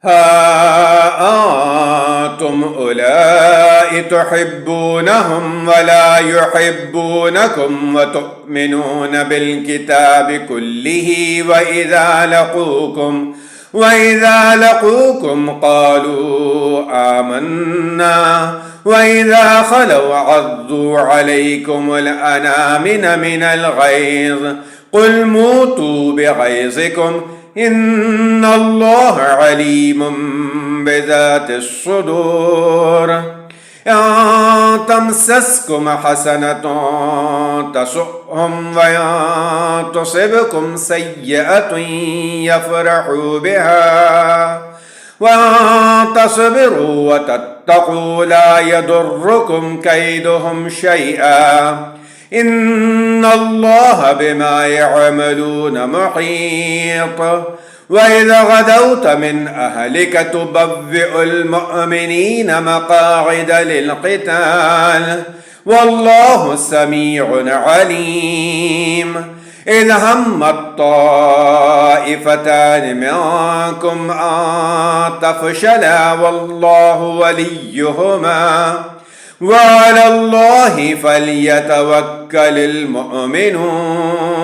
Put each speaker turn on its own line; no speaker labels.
ها أنتم أولئك تحبونهم ولا يحبونكم وتؤمنون بالكتاب كله وإذا لقوكم قالوا آمنا وإذا خلوا عضوا عليكم الأنامل من الغيظ قل موتوا بغيظكم إن الله عليم بذات الصدور. إن تمسسكم حسنة تسؤهم وإن تصبكم سيئة يفرحوا بها وإن تصبروا وتتقوا لا يضركم كيدهم شيئا إن الله بما يعملون محيط. وإذا غدوت من أهلك تبوئ المؤمنين مقاعد للقتال والله سميع عليم. إذ همت طائفتان منكم أن تفشلا والله وليهما وعلى الله فليتوكل المؤمنون.